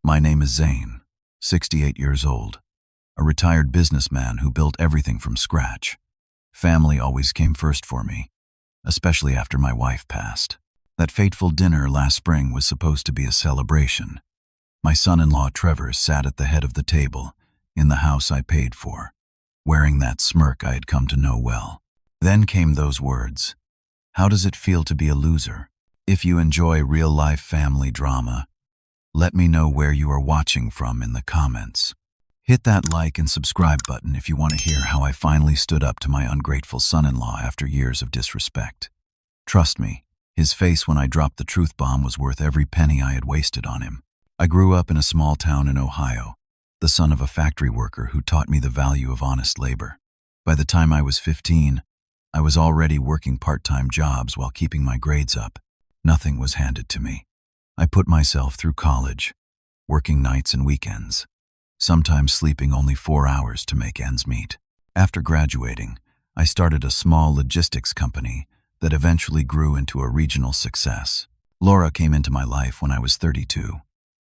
My name is Zane, 68 years old, a retired businessman who built everything from scratch. Family always came first for me, especially after my wife passed. That fateful dinner last spring was supposed to be a celebration. My son-in-law Trevor sat at the head of the table, in the house I paid for, wearing that smirk I had come to know well. Then came those words, "How does it feel to be a loser?" If you enjoy real-life family drama, let me know where you are watching from in the comments. Hit that like and subscribe button if you want to hear how I finally stood up to my ungrateful son-in-law after years of disrespect. Trust me, his face when I dropped the truth bomb was worth every penny I had wasted on him. I grew up in a small town in Ohio, the son of a factory worker who taught me the value of honest labor. By the time I was 15, I was already working part-time jobs while keeping my grades up. Nothing was handed to me. I put myself through college, working nights and weekends, sometimes sleeping only 4 hours to make ends meet. After graduating, I started a small logistics company that eventually grew into a regional success. Laura came into my life when I was 32.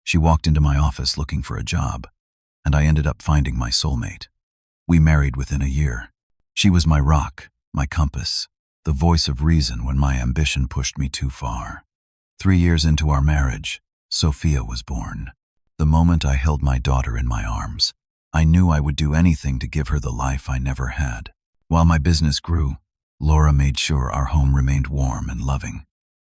She walked into my office looking for a job, and I ended up finding my soulmate. We married within a year. She was my rock, my compass, the voice of reason when my ambition pushed me too far. 3 years into our marriage, Sophia was born. The moment I held my daughter in my arms, I knew I would do anything to give her the life I never had. While my business grew, Laura made sure our home remained warm and loving.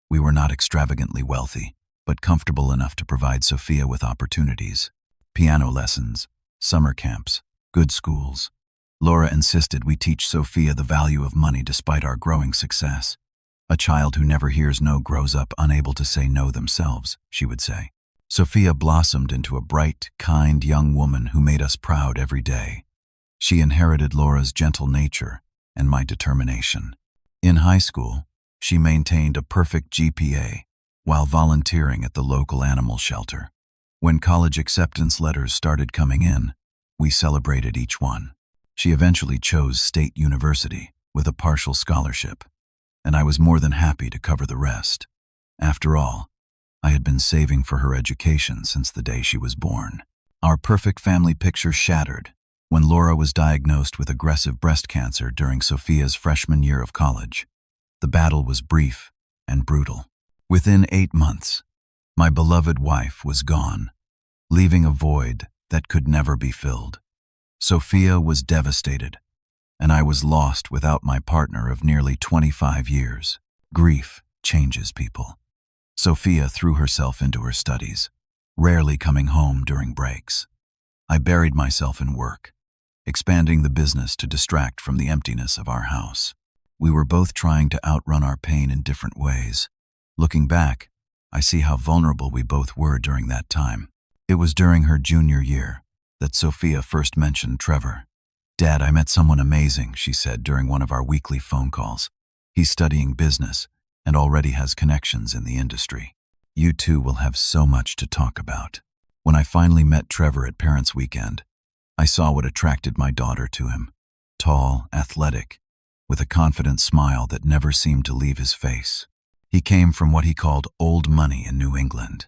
We were not extravagantly wealthy, but comfortable enough to provide Sophia with opportunities. Piano lessons, summer camps, good schools. Laura insisted we teach Sophia the value of money despite our growing success. "A child who never hears no grows up unable to say no themselves," she would say. Sophia blossomed into a bright, kind young woman who made us proud every day. She inherited Laura's gentle nature and my determination. In high school, she maintained a perfect GPA while volunteering at the local animal shelter. When college acceptance letters started coming in, we celebrated each one. She eventually chose State University with a partial scholarship, and I was more than happy to cover the rest. After all, I had been saving for her education since the day she was born. Our perfect family picture shattered when Laura was diagnosed with aggressive breast cancer during Sophia's freshman year of college. The battle was brief and brutal. Within 8 months, my beloved wife was gone, leaving a void that could never be filled. Sophia was devastated, and I was lost without my partner of nearly 25 years. Grief changes people. Sophia threw herself into her studies, rarely coming home during breaks. I buried myself in work, expanding the business to distract from the emptiness of our house. We were both trying to outrun our pain in different ways. Looking back, I see how vulnerable we both were during that time. It was during her junior year that Sophia first mentioned Trevor. "Dad, I met someone amazing," she said during one of our weekly phone calls. "He's studying business and already has connections in the industry. You two will have so much to talk about." When I finally met Trevor at Parents' Weekend, I saw what attracted my daughter to him. Tall, athletic, with a confident smile that never seemed to leave his face. He came from what he called old money in New England,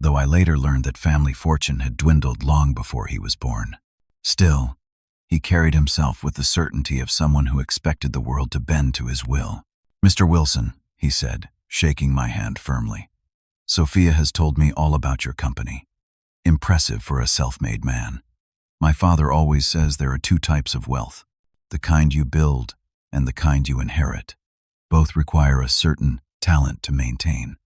though I later learned that family fortune had dwindled long before he was born. Still, he carried himself with the certainty of someone who expected the world to bend to his will. "Mr. Wilson," he said, shaking my hand firmly, "Sophia has told me all about your company. Impressive for a self-made man. My father always says there are 2 types of wealth, the kind you build and the kind you inherit. Both require a certain talent to maintain."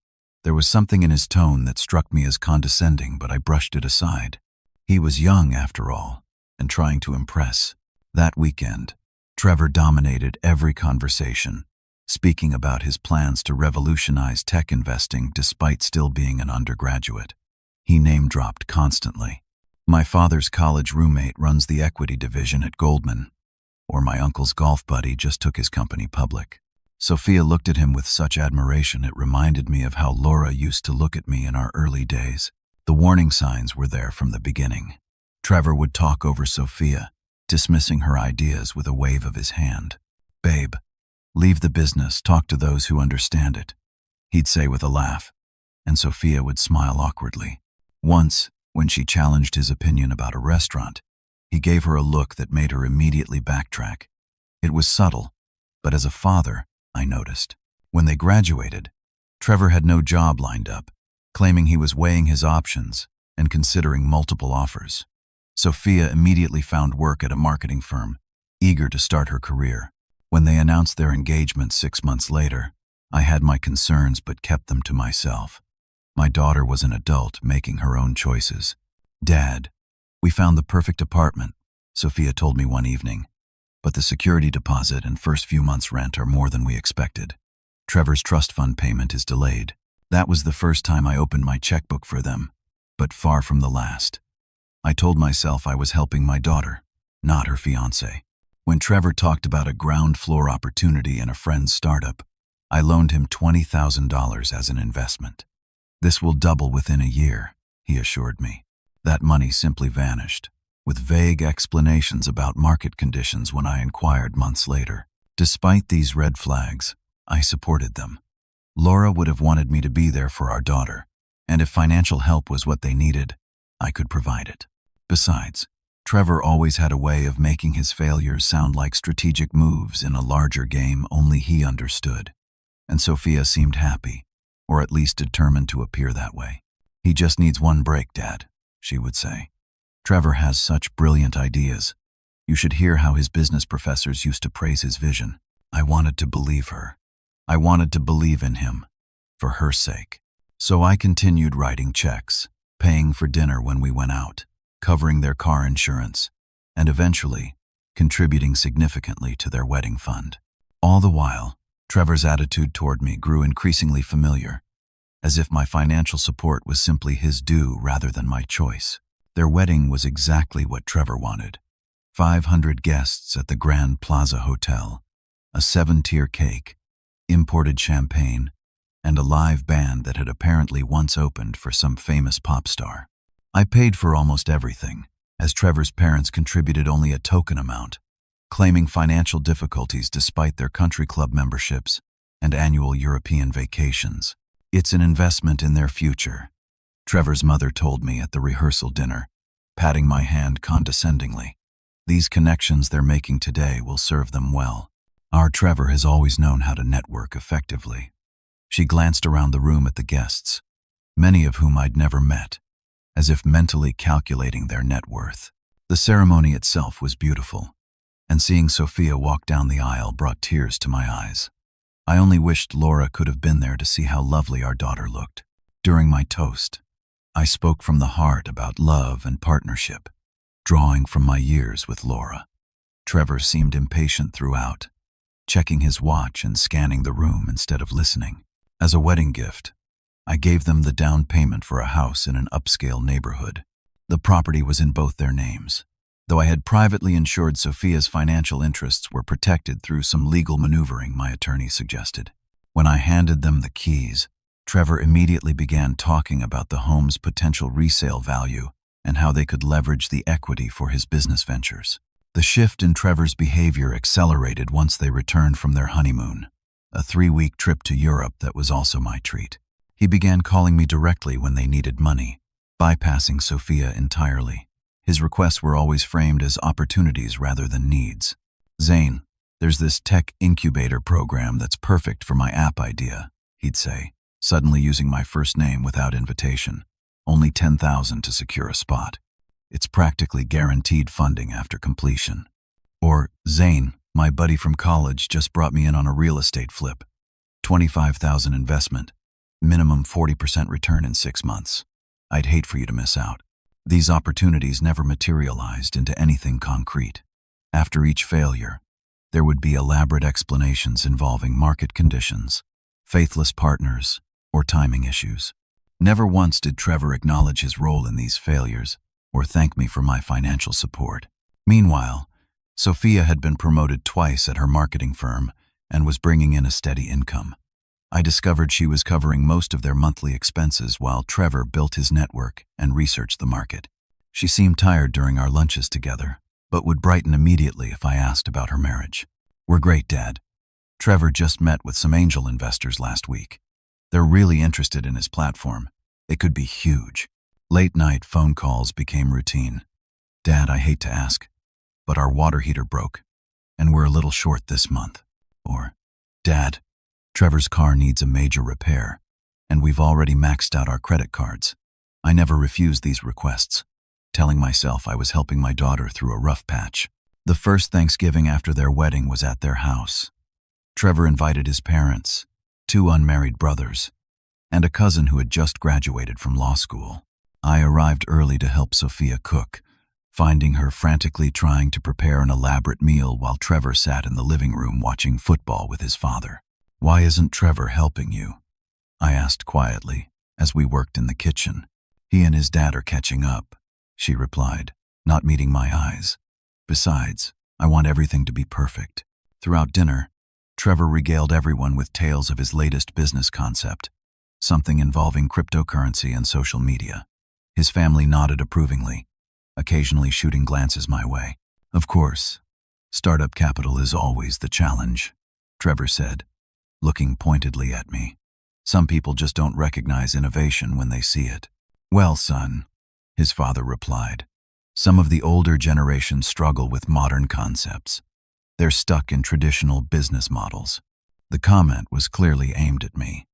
There was something in his tone that struck me as condescending, but I brushed it aside. He was young, after all, and trying to impress. That weekend, Trevor dominated every conversation, speaking about his plans to revolutionize tech investing despite still being an undergraduate. He name-dropped constantly. "My father's college roommate runs the equity division at Goldman," or "my uncle's golf buddy just took his company public." Sophia looked at him with such admiration it reminded me of how Laura used to look at me in our early days. The warning signs were there from the beginning. Trevor would talk over Sophia, dismissing her ideas with a wave of his hand. "Babe, leave the business, talk to those who understand it," he'd say with a laugh, and Sophia would smile awkwardly. Once, When she challenged his opinion about a restaurant, he gave her a look that made her immediately backtrack. It was subtle, but as a father, I noticed. When they graduated, Trevor had no job lined up, claiming he was weighing his options and considering multiple offers. Sophia immediately found work at a marketing firm, eager to start her career. When they announced their engagement 6 months later, I had my concerns but kept them to myself. My daughter was an adult making her own choices. "Dad, we found the perfect apartment," Sophia told me one evening. "But the security deposit and first few months' rent are more than we expected. Trevor's trust fund payment is delayed." That was the first time I opened my checkbook for them, but far from the last. I told myself I was helping my daughter, not her fiancé. When Trevor talked about a ground floor opportunity in a friend's startup, I loaned him $20,000 as an investment. "This will double within a year," he assured me. That money simply vanished, with vague explanations about market conditions when I inquired months later. Despite these red flags, I supported them. Laura would have wanted me to be there for our daughter, and if financial help was what they needed, I could provide it. Besides, Trevor always had a way of making his failures sound like strategic moves in a larger game only he understood. And Sophia seemed happy, or at least determined to appear that way. "He just needs one break, Dad," she would say. "Trevor has such brilliant ideas. You should hear how his business professors used to praise his vision." I wanted to believe her. I wanted to believe in him, for her sake. So I continued writing checks, paying for dinner when we went out, covering their car insurance, and eventually contributing significantly to their wedding fund. All the while, Trevor's attitude toward me grew increasingly familiar, as if my financial support was simply his due rather than my choice. Their wedding was exactly what Trevor wanted. 500 guests at the Grand Plaza Hotel, a 7-tier cake, imported champagne, and a live band that had apparently once opened for some famous pop star. I paid for almost everything, as Trevor's parents contributed only a token amount, claiming financial difficulties despite their country club memberships and annual European vacations. "It's an investment in their future," Trevor's mother told me at the rehearsal dinner, patting my hand condescendingly. "These connections they're making today will serve them well. Our Trevor has always known how to network effectively." She glanced around the room at the guests, many of whom I'd never met, as if mentally calculating their net worth. The ceremony itself was beautiful, and seeing Sophia walk down the aisle brought tears to my eyes. I only wished Laura could have been there to see how lovely our daughter looked. During my toast, I spoke from the heart about love and partnership, drawing from my years with Laura. Trevor seemed impatient throughout, checking his watch and scanning the room instead of listening. As a wedding gift, I gave them the down payment for a house in an upscale neighborhood. The property was in both their names, though I had privately insured Sophia's financial interests were protected through some legal maneuvering my attorney suggested. When I handed them the keys, Trevor immediately began talking about the home's potential resale value and how they could leverage the equity for his business ventures. The shift in Trevor's behavior accelerated once they returned from their honeymoon, a 3-week trip to Europe that was also my treat. He began calling me directly when they needed money, bypassing Sophia entirely. His requests were always framed as opportunities rather than needs. "Zane, there's this tech incubator program that's perfect for my app idea," he'd say, suddenly using my first name without invitation. "Only $10,000 to secure a spot. It's practically guaranteed funding after completion." Or, "Zane, my buddy from college just brought me in on a real estate flip. 25,000 investment, minimum 40% return in 6 months. I'd hate for you to miss out." These opportunities never materialized into anything concrete. After each failure, there would be elaborate explanations involving market conditions, faithless partners, or timing issues. Never once did Trevor acknowledge his role in these failures or thank me for my financial support. Meanwhile, Sophia had been promoted twice at her marketing firm and was bringing in a steady income. I discovered she was covering most of their monthly expenses while Trevor built his network and researched the market. She seemed tired during our lunches together, but would brighten immediately if I asked about her marriage. "We're great, Dad. Trevor just met with some angel investors last week. They're really interested in his platform. It could be huge." Late-night phone calls became routine. "Dad, I hate to ask, but our water heater broke, and we're a little short this month." Or, "Dad, Trevor's car needs a major repair, and we've already maxed out our credit cards." I never refused these requests, telling myself I was helping my daughter through a rough patch. The first Thanksgiving after their wedding was at their house. Trevor invited his parents, 2 unmarried brothers, and a cousin who had just graduated from law school. I arrived early to help Sophia cook, finding her frantically trying to prepare an elaborate meal while Trevor sat in the living room watching football with his father. "Why isn't Trevor helping you?" I asked quietly as we worked in the kitchen. "He and his dad are catching up," she replied, not meeting my eyes. "Besides, I want everything to be perfect." Throughout dinner, Trevor regaled everyone with tales of his latest business concept, something involving cryptocurrency and social media. His family nodded approvingly, occasionally shooting glances my way. "Of course, startup capital is always the challenge," Trevor said, looking pointedly at me. "Some people just don't recognize innovation when they see it." "Well, son," his father replied, "some of the older generations struggle with modern concepts. They're stuck in traditional business models." The comment was clearly aimed at me,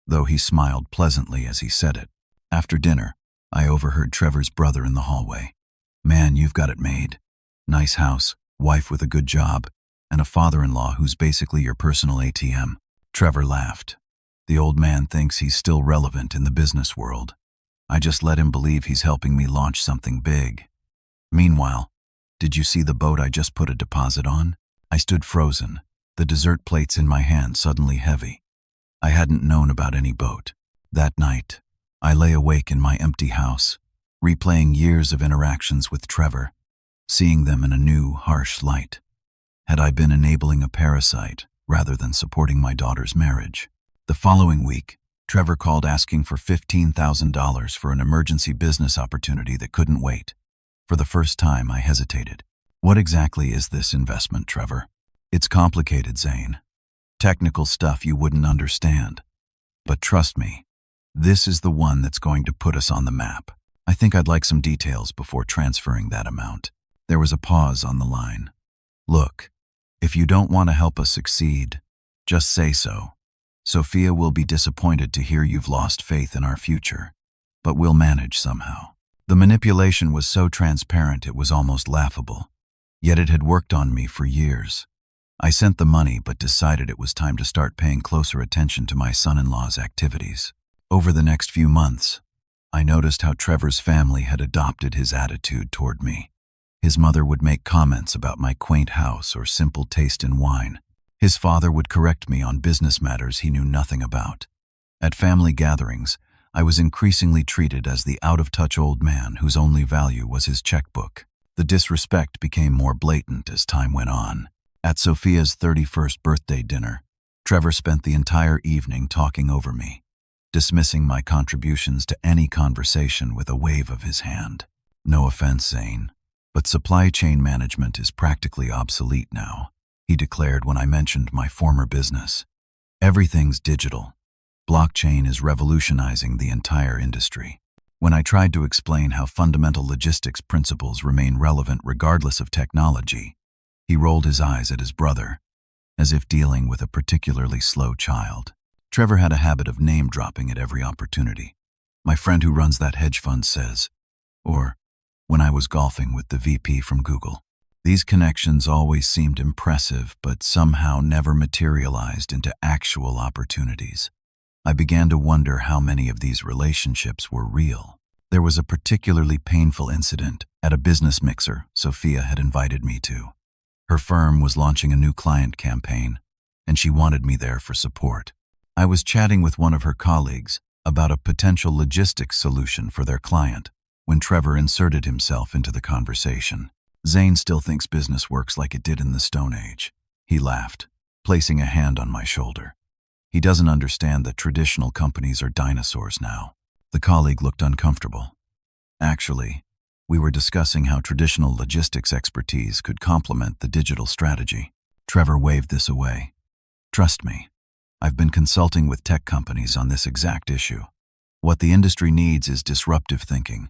though he smiled pleasantly as he said it. After dinner, I overheard Trevor's brother in the hallway. "Man, you've got it made. Nice house, wife with a good job, and a father-in-law who's basically your personal ATM." Trevor laughed. "The old man thinks he's still relevant in the business world. I just let him believe he's helping me launch something big." Meanwhile, "Did you see the boat I just put a deposit on?" I stood frozen, the dessert plates in my hand suddenly heavy. I hadn't known about any boat. That night, I lay awake in my empty house, replaying years of interactions with Trevor, seeing them in a new, harsh light. Had I been enabling a parasite rather than supporting my daughter's marriage? The following week, Trevor called asking for $15,000 for an emergency business opportunity that couldn't wait. For the first time, I hesitated. "What exactly is this investment, Trevor?" "It's complicated, Zane. Technical stuff you wouldn't understand. But trust me, this is the one that's going to put us on the map. I think I'd like some details before transferring that amount." There was a pause on the line. "Look, if you don't want to help us succeed, just say so. Sophia will be disappointed to hear you've lost faith in our future, but we'll manage somehow." The manipulation was so transparent it was almost laughable, yet it had worked on me for years. I sent the money but decided it was time to start paying closer attention to my son-in-law's activities. Over the next few months, I noticed how Trevor's family had adopted his attitude toward me. His mother would make comments about my quaint house or simple taste in wine. His father would correct me on business matters he knew nothing about. At family gatherings, I was increasingly treated as the out-of-touch old man whose only value was his checkbook. The disrespect became more blatant as time went on. At Sophia's 31st birthday dinner, Trevor spent the entire evening talking over me, dismissing my contributions to any conversation with a wave of his hand. "No offense, Zane, but supply chain management is practically obsolete now," he declared when I mentioned my former business. "Everything's digital. Blockchain is revolutionizing the entire industry." When I tried to explain how fundamental logistics principles remain relevant regardless of technology, he rolled his eyes at his brother, as if dealing with a particularly slow child. Trevor had a habit of name-dropping at every opportunity. "My friend who runs that hedge fund says," or "when I was golfing with the VP from Google." These connections always seemed impressive but somehow never materialized into actual opportunities. I began to wonder how many of these relationships were real. There was a particularly painful incident at a business mixer Sophia had invited me to. Her firm was launching a new client campaign, and she wanted me there for support. I was chatting with one of her colleagues about a potential logistics solution for their client when Trevor inserted himself into the conversation. "Zane still thinks business works like it did in the Stone Age," he laughed, placing a hand on my shoulder. "He doesn't understand that traditional companies are dinosaurs now." The colleague looked uncomfortable. "Actually, we were discussing how traditional logistics expertise could complement the digital strategy." Trevor waved this away. "Trust me, I've been consulting with tech companies on this exact issue. What the industry needs is disruptive thinking,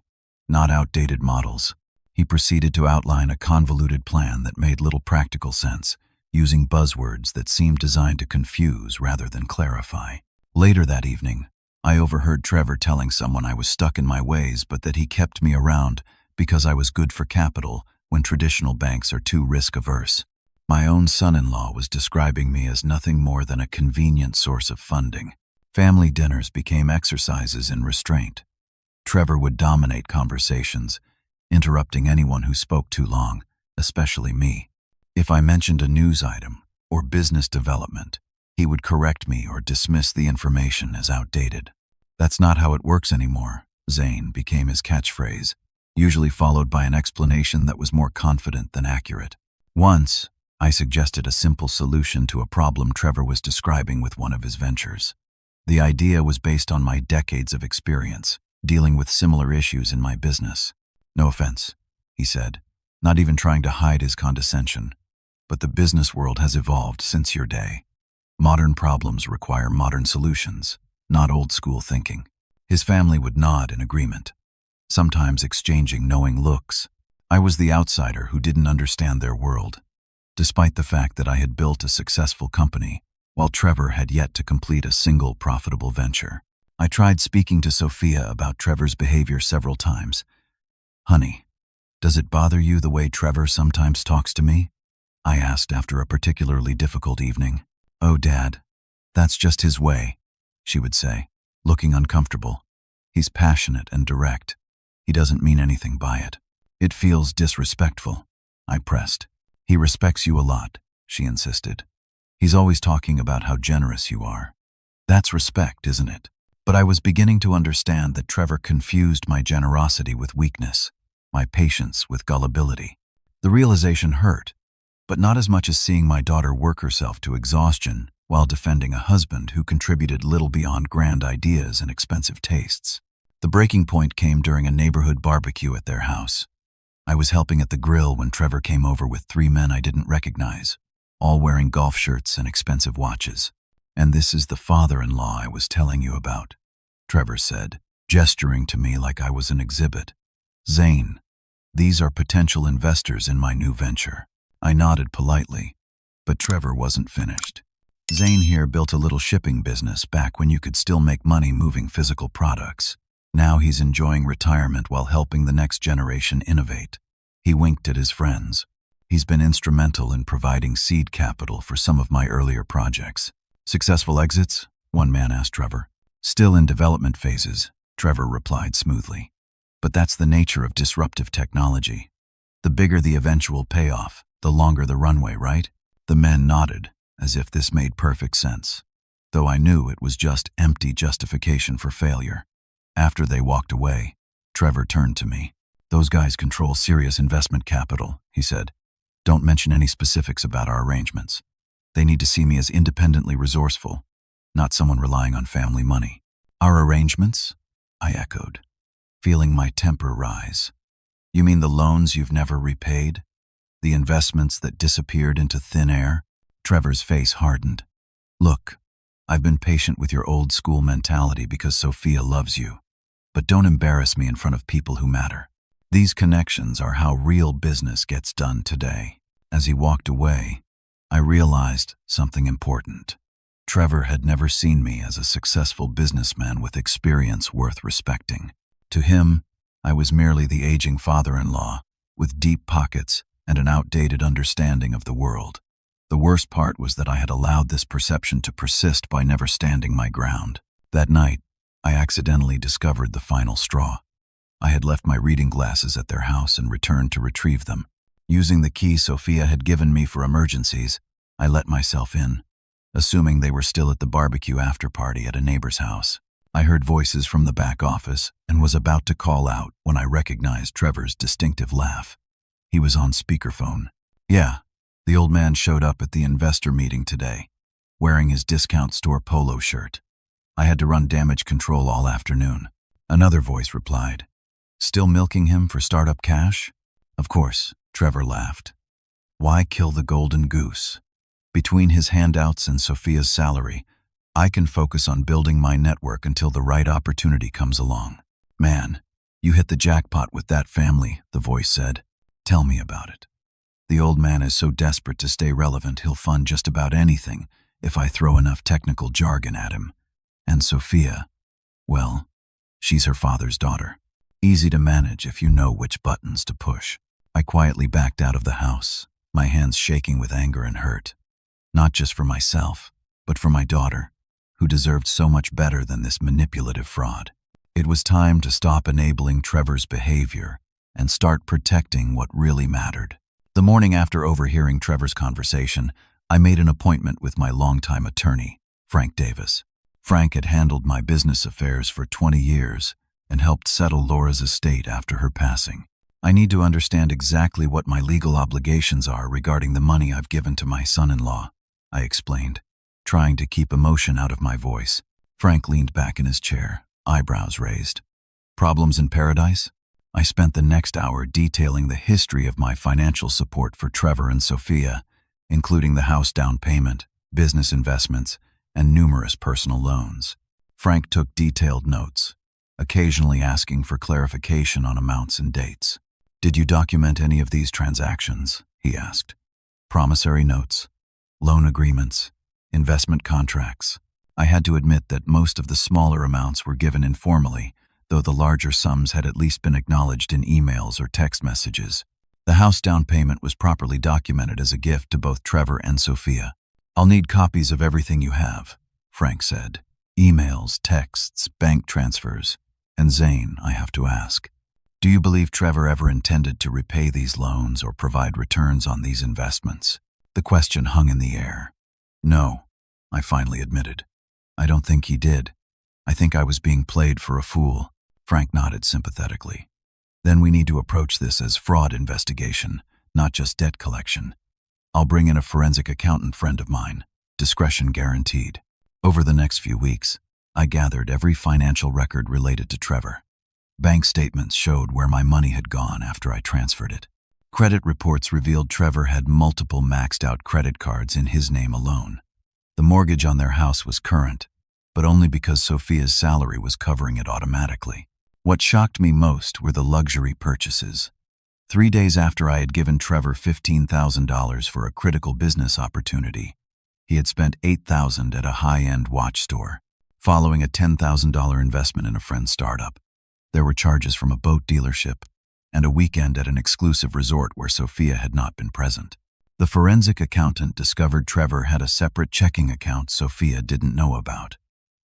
not outdated models. He proceeded to outline a convoluted plan that made little practical sense, using buzzwords that seemed designed to confuse rather than clarify. Later that evening, I overheard Trevor telling someone I was stuck in my ways, but that he kept me around because I was good for capital when traditional banks are too risk-averse. My own son-in-law was describing me as nothing more than a convenient source of funding. Family dinners became exercises in restraint. Trevor would dominate conversations, interrupting anyone who spoke too long, especially me. If I mentioned a news item or business development, he would correct me or dismiss the information as outdated. "That's not how it works anymore," Zane became his catchphrase, usually followed by an explanation that was more confident than accurate. Once, I suggested a simple solution to a problem Trevor was describing with one of his ventures. The idea was based on my decades of experience, dealing with similar issues in my business. "No offense," he said, not even trying to hide his condescension, "but the business world has evolved since your day. Modern problems require modern solutions, not old-school thinking." His family would nod in agreement, sometimes exchanging knowing looks. I was the outsider who didn't understand their world, despite the fact that I had built a successful company, while Trevor had yet to complete a single profitable venture. I tried speaking to Sophia about Trevor's behavior several times. "Honey, does it bother you the way Trevor sometimes talks to me?" I asked after a particularly difficult evening. "Oh, Dad, that's just his way," she would say, looking uncomfortable. "He's passionate and direct. He doesn't mean anything by it." "It feels disrespectful," I pressed. "He respects you a lot," she insisted. "He's always talking about how generous you are." "That's respect, isn't it?" But I was beginning to understand that Trevor confused my generosity with weakness, my patience with gullibility. The realization hurt, but not as much as seeing my daughter work herself to exhaustion while defending a husband who contributed little beyond grand ideas and expensive tastes. The breaking point came during a neighborhood barbecue at their house. I was helping at the grill when Trevor came over with 3 men I didn't recognize, all wearing golf shirts and expensive watches. "And this is the father-in-law I was telling you about," Trevor said, gesturing to me like I was an exhibit. "Zane, these are potential investors in my new venture." I nodded politely, but Trevor wasn't finished. "Zane here built a little shipping business back when you could still make money moving physical products. Now he's enjoying retirement while helping the next generation innovate." He winked at his friends. "He's been instrumental in providing seed capital for some of my earlier projects." "Successful exits?" one man asked Trevor. "Still in development phases," Trevor replied smoothly. "But that's the nature of disruptive technology. The bigger the eventual payoff, the longer the runway, right?" The men nodded, as if this made perfect sense, though I knew it was just empty justification for failure. After they walked away, Trevor turned to me. "Those guys control serious investment capital," he said. "Don't mention any specifics about our arrangements. They need to see me as independently resourceful, not someone relying on family money." "Our arrangements?" I echoed, feeling my temper rise. "You mean the loans you've never repaid? The investments that disappeared into thin air?" Trevor's face hardened. "Look, I've been patient with your old school mentality because Sophia loves you. But don't embarrass me in front of people who matter. These connections are how real business gets done today." As he walked away, I realized something important. Trevor had never seen me as a successful businessman with experience worth respecting. To him, I was merely the aging father-in-law, with deep pockets and an outdated understanding of the world. The worst part was that I had allowed this perception to persist by never standing my ground. That night, I accidentally discovered the final straw. I had left my reading glasses at their house and returned to retrieve them. Using the key Sophia had given me for emergencies, I let myself in, assuming they were still at the barbecue after-party at a neighbor's house. I heard voices from the back office and was about to call out when I recognized Trevor's distinctive laugh. He was on speakerphone. "Yeah, the old man showed up at the investor meeting today, wearing his discount store polo shirt. I had to run damage control all afternoon." Another voice replied, "Still milking him for startup cash?" "Of course," Trevor laughed. "Why kill the golden goose?" Between his handouts and Sophia's salary, I can focus on building my network until the right opportunity comes along. Man, you hit the jackpot with that family, the voice said. Tell me about it. The old man is so desperate to stay relevant he'll fund just about anything if I throw enough technical jargon at him. And Sophia, well, she's her father's daughter. Easy to manage if you know which buttons to push. I quietly backed out of the house, my hands shaking with anger and hurt. Not just for myself, but for my daughter, who deserved so much better than this manipulative fraud. It was time to stop enabling Trevor's behavior and start protecting what really mattered. The morning after overhearing Trevor's conversation, I made an appointment with my longtime attorney, Frank Davis. Frank had handled my business affairs for 20 years and helped settle Laura's estate after her passing. I need to understand exactly what my legal obligations are regarding the money I've given to my son-in-law, I explained, trying to keep emotion out of my voice. Frank leaned back in his chair, eyebrows raised. Problems in paradise? I spent the next hour detailing the history of my financial support for Trevor and Sophia, including the house down payment, business investments, and numerous personal loans. Frank took detailed notes, occasionally asking for clarification on amounts and dates. Did you document any of these transactions? He asked. Promissory notes, loan agreements, investment contracts. I had to admit that most of the smaller amounts were given informally, though the larger sums had at least been acknowledged in emails or text messages. The house down payment was properly documented as a gift to both Trevor and Sophia. I'll need copies of everything you have, Frank said. Emails, texts, bank transfers. And Zane, I have to ask, do you believe Trevor ever intended to repay these loans or provide returns on these investments? The question hung in the air. No, I finally admitted. I don't think he did. I think I was being played for a fool. Frank nodded sympathetically. Then we need to approach this as fraud investigation, not just debt collection. I'll bring in a forensic accountant friend of mine, discretion guaranteed. Over the next few weeks, I gathered every financial record related to Trevor. Bank statements showed where my money had gone after I transferred it. Credit reports revealed Trevor had multiple maxed-out credit cards in his name alone. The mortgage on their house was current, but only because Sophia's salary was covering it automatically. What shocked me most were the luxury purchases. 3 days after I had given Trevor $15,000 for a critical business opportunity, he had spent $8,000 at a high-end watch store, following a $10,000 investment in a friend's startup. There were charges from a boat dealership and a weekend at an exclusive resort where Sophia had not been present. The forensic accountant discovered Trevor had a separate checking account Sophia didn't know about.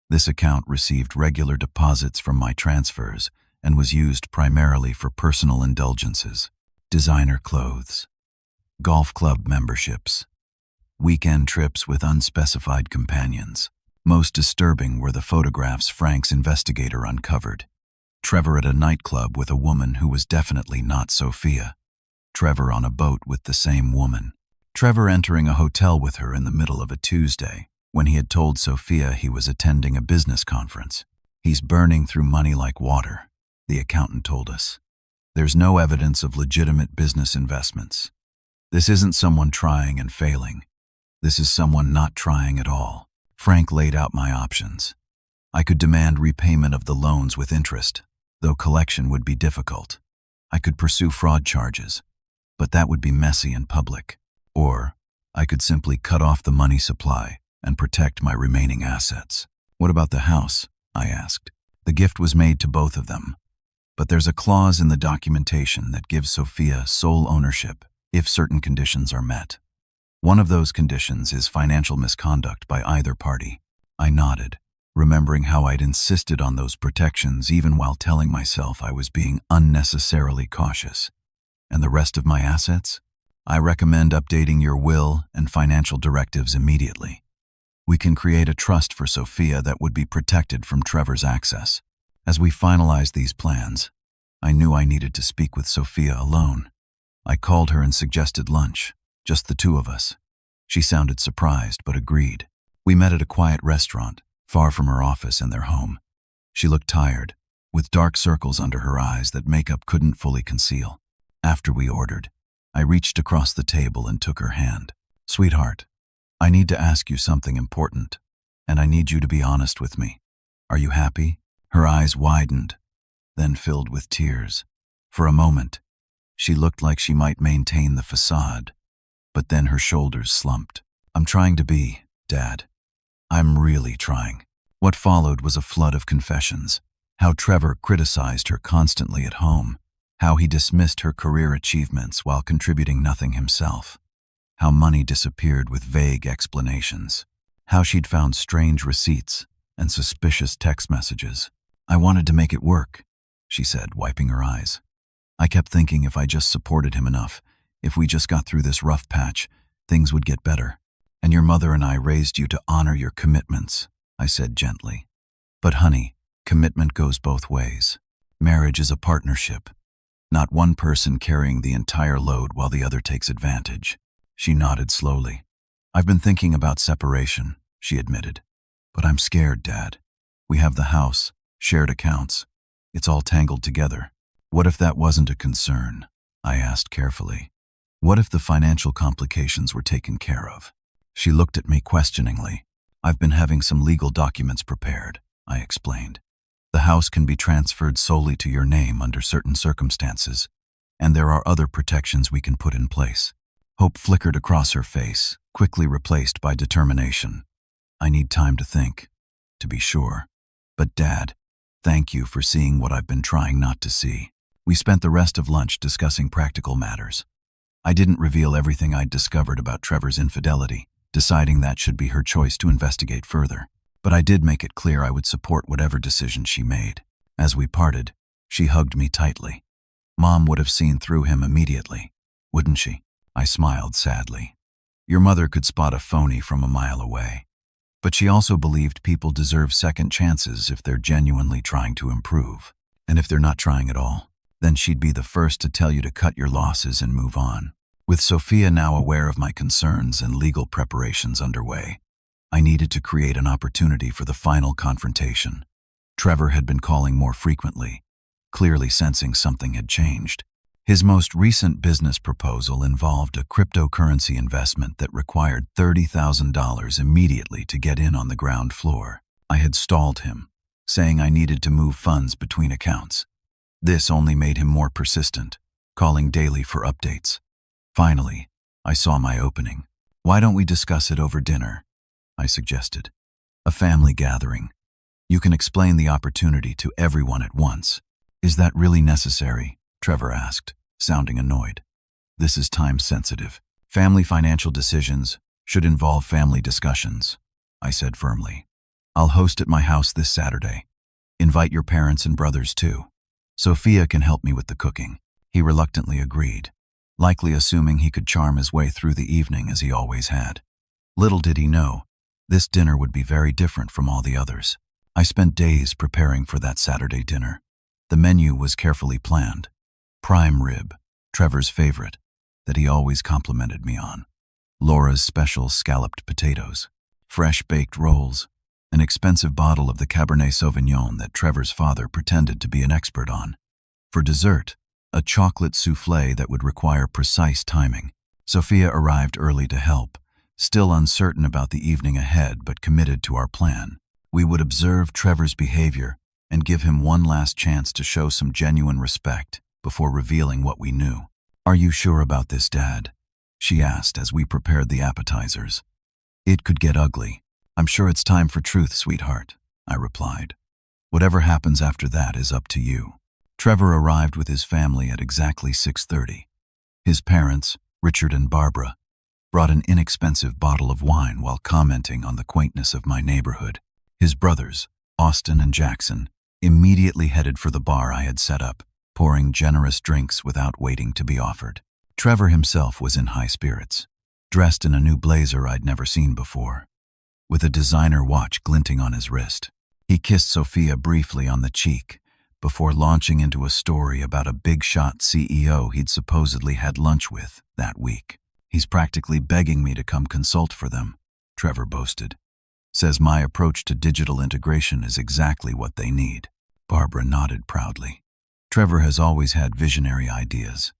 This account received regular deposits from my transfers and was used primarily for personal indulgences, designer clothes, golf club memberships, weekend trips with unspecified companions. Most disturbing were the photographs Frank's investigator uncovered. Trevor at a nightclub with a woman who was definitely not Sophia. Trevor on a boat with the same woman. Trevor entering a hotel with her in the middle of a Tuesday, when he had told Sophia he was attending a business conference. He's burning through money like water, the accountant told us. There's no evidence of legitimate business investments. This isn't someone trying and failing. This is someone not trying at all. Frank laid out my options. I could demand repayment of the loans with interest, though collection would be difficult. I could pursue fraud charges, but that would be messy and public. Or I could simply cut off the money supply and protect my remaining assets. What about the house? I asked. The gift was made to both of them, but there's a clause in the documentation that gives Sophia sole ownership if certain conditions are met. One of those conditions is financial misconduct by either party. I nodded, remembering how I'd insisted on those protections even while telling myself I was being unnecessarily cautious. And the rest of my assets? I recommend updating your will and financial directives immediately. We can create a trust for Sophia that would be protected from Trevor's access. As we finalized these plans, I knew I needed to speak with Sophia alone. I called her and suggested lunch, just the two of us. She sounded surprised but agreed. We met at a quiet restaurant, far from her office and their home. She looked tired, with dark circles under her eyes that makeup couldn't fully conceal. After we ordered, I reached across the table and took her hand. Sweetheart, I need to ask you something important. and I need you to be honest with me. Are you happy?" Her eyes widened, then filled with tears. For a moment, she looked like she might maintain the facade, but then her shoulders slumped. "I'm trying to be, Dad. I'm really trying." What followed was a flood of confessions. How Trevor criticized her constantly at home. How he dismissed her career achievements while contributing nothing himself. How money disappeared with vague explanations. How she'd found strange receipts and suspicious text messages. "I wanted to make it work," she said, wiping her eyes. "I kept thinking if I just supported him enough, if we just got through this rough patch, things would get better. And your mother and I raised you to honor your commitments," I said gently. "But honey, commitment goes both ways. Marriage is a partnership, not one person carrying the entire load while the other takes advantage." She nodded slowly. "I've been thinking about separation," she admitted. "But I'm scared, Dad. We have the house, shared accounts. It's all tangled together. What if that wasn't a concern?" I asked carefully. "What if the financial complications were taken care of?" She looked at me questioningly. "I've been having some legal documents prepared," I explained. "The house can be transferred solely to your name under certain circumstances, and there are other protections we can put in place." Hope flickered across her face, quickly replaced by determination. "I need time to think, to be sure. But Dad, thank you for seeing what I've been trying not to see." We spent the rest of lunch discussing practical matters. I didn't reveal everything I'd discovered about Trevor's infidelity, deciding that should be her choice to investigate further. But I did make it clear I would support whatever decision she made. As we parted, she hugged me tightly. Mom would have seen through him immediately, wouldn't she? I smiled sadly. Your mother could spot a phony from a mile away. But she also believed people deserve second chances if they're genuinely trying to improve. And if they're not trying at all, then she'd be the first to tell you to cut your losses and move on. With Sophia now aware of my concerns and legal preparations underway, I needed to create an opportunity for the final confrontation. Trevor had been calling more frequently, clearly sensing something had changed. His most recent business proposal involved a cryptocurrency investment that required $30,000 immediately to get in on the ground floor. I had stalled him, saying I needed to move funds between accounts. This only made him more persistent, calling daily for updates. Finally, I saw my opening. "Why don't we discuss it over dinner?" I suggested. "A family gathering. You can explain the opportunity to everyone at once." "Is that really necessary?" Trevor asked, sounding annoyed. "This is time-sensitive. Family financial decisions should involve family discussions," I said firmly. "I'll host at my house this Saturday. Invite your parents and brothers too. Sophia can help me with the cooking." He reluctantly agreed, likely assuming he could charm his way through the evening as he always had. Little did he know, this dinner would be very different from all the others. I spent days preparing for that Saturday dinner. The menu was carefully planned. Prime rib, Trevor's favorite, that he always complimented me on. Laura's special scalloped potatoes, fresh baked rolls, an expensive bottle of the Cabernet Sauvignon that Trevor's father pretended to be an expert on. For dessert, a chocolate soufflé that would require precise timing. Sophia arrived early to help, still uncertain about the evening ahead but committed to our plan. We would observe Trevor's behavior and give him one last chance to show some genuine respect before revealing what we knew. "Are you sure about this, Dad?" she asked as we prepared the appetizers. "It could get ugly." "I'm sure it's time for truth, sweetheart," I replied. "Whatever happens after that is up to you." Trevor arrived with his family at exactly 6:30. His parents, Richard and Barbara, brought an inexpensive bottle of wine while commenting on the quaintness of my neighborhood. His brothers, Austin and Jackson, immediately headed for the bar I had set up, pouring generous drinks without waiting to be offered. Trevor himself was in high spirits, dressed in a new blazer I'd never seen before, with a designer watch glinting on his wrist. He kissed Sophia briefly on the cheek before launching into a story about a big-shot CEO he'd supposedly had lunch with that week. "He's practically begging me to come consult for them," Trevor boasted. "Says my approach to digital integration is exactly what they need." Barbara nodded proudly. Trevor has always had visionary ideas.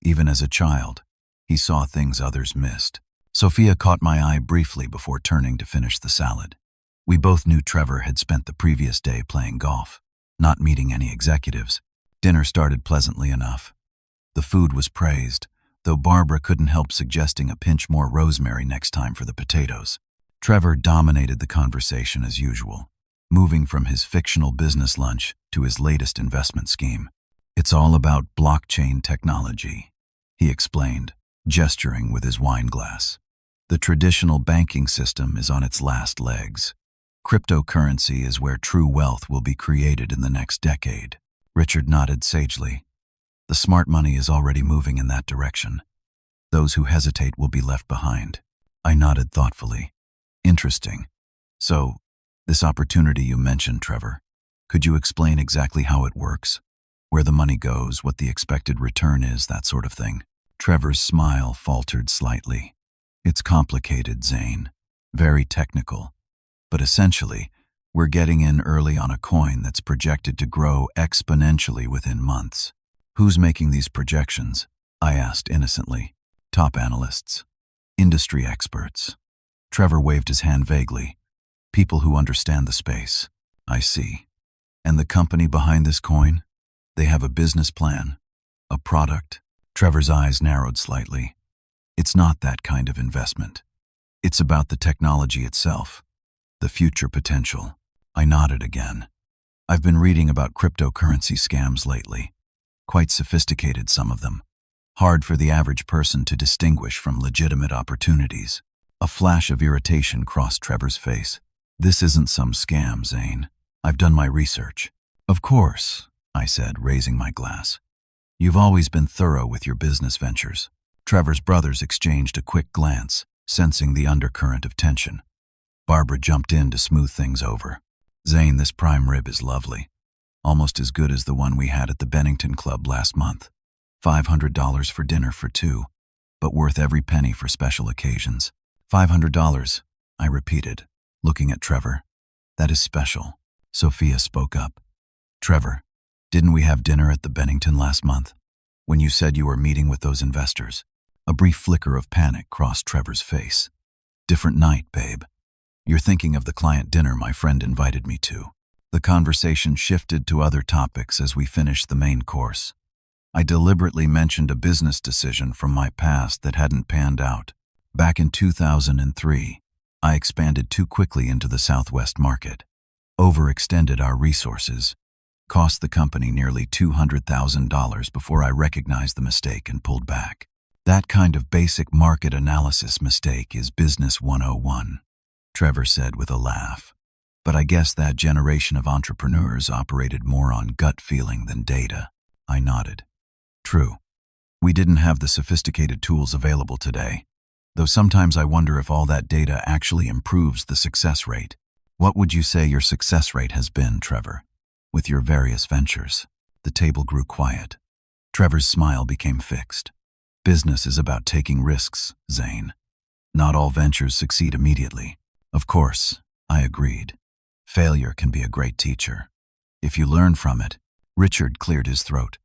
Even as a child, he saw things others missed. Sophia caught my eye briefly before turning to finish the salad. We both knew Trevor had spent the previous day playing golf, not meeting any executives. Dinner started pleasantly enough. The food was praised, though Barbara couldn't help suggesting a pinch more rosemary next time for the potatoes. Trevor dominated the conversation as usual, moving from his fictional business lunch to his latest investment scheme. "It's all about blockchain technology," he explained, gesturing with his wine glass. "The traditional banking system is on its last legs. Cryptocurrency is where true wealth will be created in the next decade." Richard nodded sagely. "The smart money is already moving in that direction. Those who hesitate will be left behind." I nodded thoughtfully. "Interesting. So, this opportunity you mentioned, Trevor, could you explain exactly how it works? Where the money goes, what the expected return is, that sort of thing?" Trevor's smile faltered slightly. "It's complicated, Zane. Very technical. But essentially, we're getting in early on a coin that's projected to grow exponentially within months." "Who's making these projections?" I asked innocently. "Top analysts. Industry experts." Trevor waved his hand vaguely. "People who understand the space." "I see. And the company behind this coin? They have a business plan? A product?" Trevor's eyes narrowed slightly. "It's not that kind of investment. It's about the technology itself, the future potential." I nodded again. "I've been reading about cryptocurrency scams lately. Quite sophisticated, some of them. Hard for the average person to distinguish from legitimate opportunities." A flash of irritation crossed Trevor's face. "This isn't some scam, Zane. I've done my research." "Of course," I said, raising my glass. "You've always been thorough with your business ventures." Trevor's brothers exchanged a quick glance, sensing the undercurrent of tension. Barbara jumped in to smooth things over. "Zane, this prime rib is lovely. Almost as good as the one we had at the Bennington Club last month. $500 for dinner for two, but worth every penny for special occasions." $500, I repeated, looking at Trevor. "That is special." Sophia spoke up. "Trevor, didn't we have dinner at the Bennington last month, when you said you were meeting with those investors?" A brief flicker of panic crossed Trevor's face. "Different night, babe. You're thinking of the client dinner my friend invited me to." The conversation shifted to other topics as we finished the main course. I deliberately mentioned a business decision from my past that hadn't panned out. Back in 2003, I expanded too quickly into the Southwest market, overextended our resources, cost the company nearly $200,000 before I recognized the mistake and pulled back. That kind of basic market analysis mistake is business 101, Trevor said with a laugh. "But I guess that generation of entrepreneurs operated more on gut feeling than data." I nodded. "True. We didn't have the sophisticated tools available today, though sometimes I wonder if all that data actually improves the success rate." "What would you say your success rate has been, Trevor, with your various ventures?" The table grew quiet. Trevor's smile became fixed. "Business is about taking risks, Zane. Not all ventures succeed immediately." "Of course," I agreed. "Failure can be a great teacher, if you learn from it." Richard cleared his throat.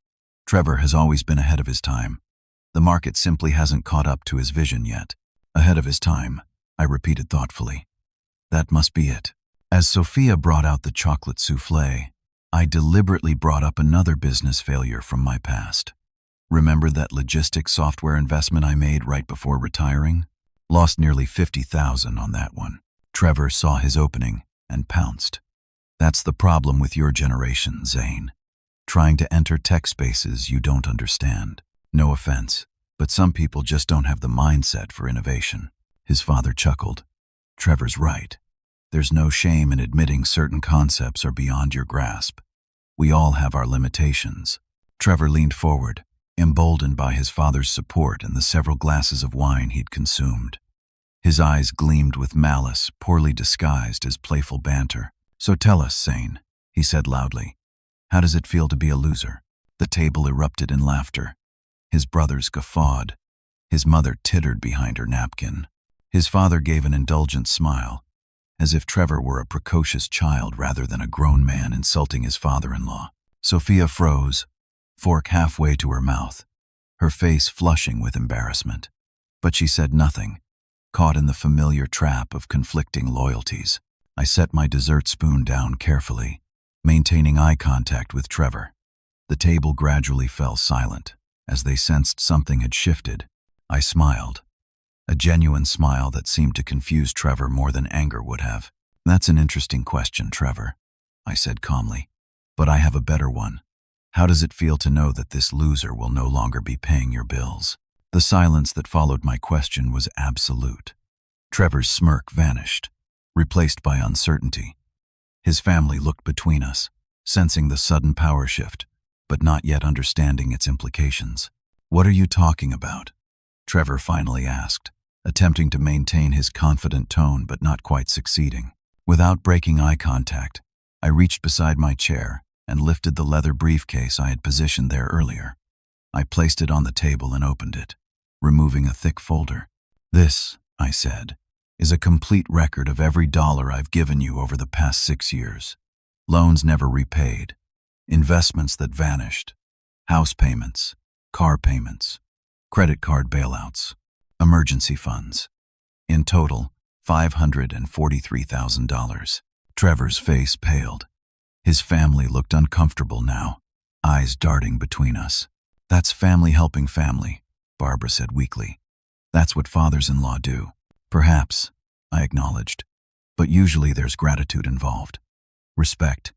"Trevor has always been ahead of his time. The market simply hasn't caught up to his vision yet." "Ahead of his time," I repeated thoughtfully. "That must be it." As Sophia brought out the chocolate soufflé, I deliberately brought up another business failure from my past. "Remember that logistics software investment I made right before retiring? Lost nearly $50,000 on that one." Trevor saw his opening and pounced. "That's the problem with your generation, Zane. Trying to enter tech spaces you don't understand. No offense, but some people just don't have the mindset for innovation." His father chuckled. "Trevor's right. There's no shame in admitting certain concepts are beyond your grasp. We all have our limitations." Trevor leaned forward, emboldened by his father's support and the several glasses of wine he'd consumed. His eyes gleamed with malice, poorly disguised as playful banter. "So tell us, Zane," he said loudly. "How does it feel to be a loser?" The table erupted in laughter. His brothers guffawed. His mother tittered behind her napkin. His father gave an indulgent smile, as if Trevor were a precocious child rather than a grown man insulting his father-in-law. Sophia froze, fork halfway to her mouth, her face flushing with embarrassment. But she said nothing, caught in the familiar trap of conflicting loyalties. I set my dessert spoon down carefully, maintaining eye contact with Trevor. The table gradually fell silent. As they sensed something had shifted, I smiled. A genuine smile that seemed to confuse Trevor more than anger would have. "That's an interesting question, Trevor," I said calmly. "But I have a better one. How does it feel to know that this loser will no longer be paying your bills?" The silence that followed my question was absolute. Trevor's smirk vanished, replaced by uncertainty. His family looked between us, sensing the sudden power shift, but not yet understanding its implications. "What are you talking about?" Trevor finally asked, attempting to maintain his confident tone but not quite succeeding. Without breaking eye contact, I reached beside my chair and lifted the leather briefcase I had positioned there earlier. I placed it on the table and opened it, removing a thick folder. "This," I said, "is a complete record of every dollar I've given you over the past 6 years. Loans never repaid, investments that vanished, house payments, car payments, credit card bailouts, emergency funds. In total, $543,000. Trevor's face paled. His family looked uncomfortable now, eyes darting between us. "That's family helping family," Barbara said weakly. "That's what fathers-in-law do." "Perhaps," I acknowledged, "but usually there's gratitude involved. Respect,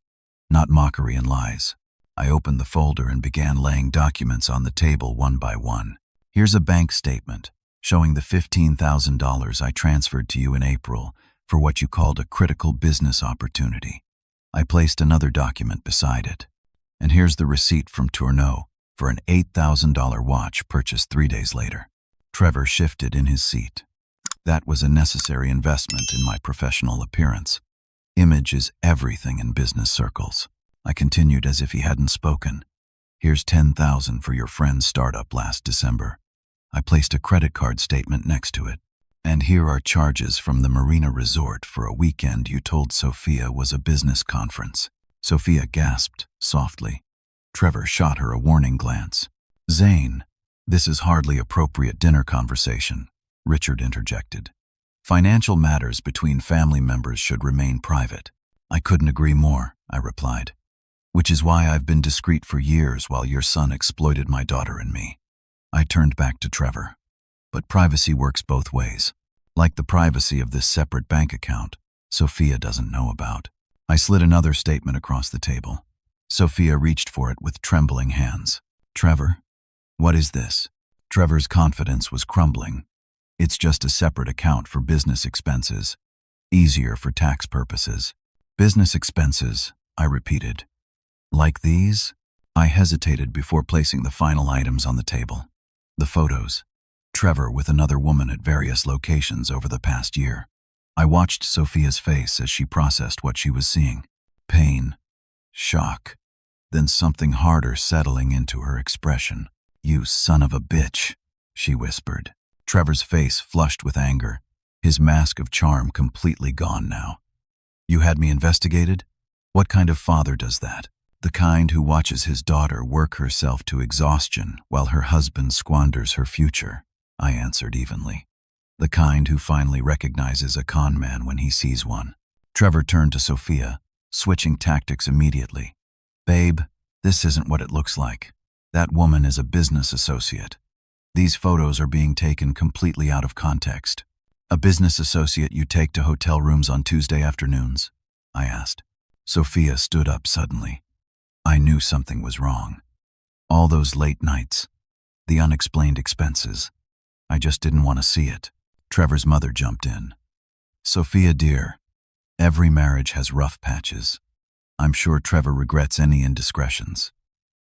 not mockery and lies." I opened the folder and began laying documents on the table one by one. "Here's a bank statement showing the $15,000 I transferred to you in April for what you called a critical business opportunity." I placed another document beside it. "And here's the receipt from Tourneau for an $8,000 watch purchased 3 days later." Trevor shifted in his seat. "That was a necessary investment in my professional appearance. Image is everything in business circles." I continued as if he hadn't spoken. "Here's $10,000 for your friend's startup last December." I placed a credit card statement next to it. "And here are charges from the Marina Resort for a weekend you told Sophia was a business conference." Sophia gasped softly. Trevor shot her a warning glance. "Zane, this is hardly appropriate dinner conversation," Richard interjected. "Financial matters between family members should remain private." "I couldn't agree more," I replied. "Which is why I've been discreet for years while your son exploited my daughter and me." I turned back to Trevor. "But privacy works both ways. Like the privacy of this separate bank account Sophia doesn't know about." I slid another statement across the table. Sophia reached for it with trembling hands. "Trevor, what is this?" Trevor's confidence was crumbling. "It's just a separate account for business expenses. Easier for tax purposes." "Business expenses," I repeated. "Like these?" I hesitated before placing the final items on the table. The photos. Trevor with another woman at various locations over the past year. I watched Sophia's face as she processed what she was seeing. Pain, shock, then something harder settling into her expression. "You son of a bitch," she whispered. Trevor's face flushed with anger, his mask of charm completely gone now. "You had me investigated? What kind of father does that?" "The kind who watches his daughter work herself to exhaustion while her husband squanders her future," I answered evenly. "The kind who finally recognizes a con man when he sees one." Trevor turned to Sophia, switching tactics immediately. "Babe, this isn't what it looks like. That woman is a business associate. These photos are being taken completely out of context." "A business associate you take to hotel rooms on Tuesday afternoons?" I asked. Sophia stood up suddenly. I knew something was wrong. All those late nights, the unexplained expenses. I just didn't want to see it. Trevor's mother jumped in. "Sophia, dear, every marriage has rough patches. I'm sure Trevor regrets any indiscretions.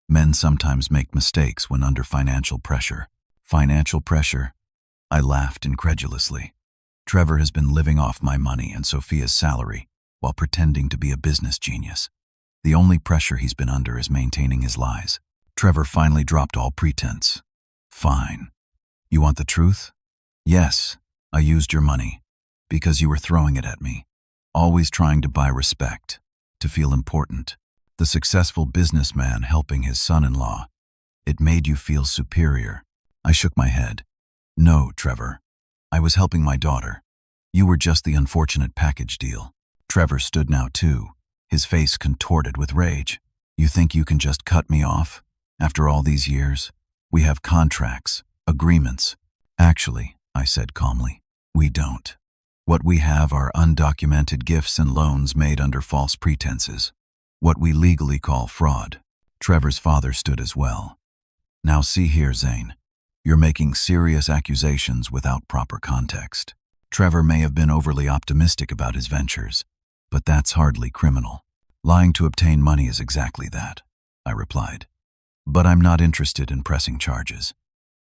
Men sometimes make mistakes when under financial pressure." "Financial pressure?" I laughed incredulously. "Trevor has been living off my money and Sophia's salary while pretending to be a business genius. The only pressure he's been under is maintaining his lies." Trevor finally dropped all pretense. "Fine. You want the truth?" "Yes, I used your money because you were throwing it at me, always trying to buy respect, to feel important. The successful businessman helping his son-in-law. It made you feel superior." I shook my head. "No, Trevor. I was helping my daughter. You were just the unfortunate package deal." Trevor stood now too, his face contorted with rage. You think you can just cut me off? After all these years? We have contracts, agreements. Actually, I said calmly, we don't. What we have are undocumented gifts and loans made under false pretenses. What we legally call fraud. Trevor's father stood as well. Now see here, Zane. You're making serious accusations without proper context. Trevor may have been overly optimistic about his ventures, but that's hardly criminal. Lying to obtain money is exactly that, I replied. But I'm not interested in pressing charges.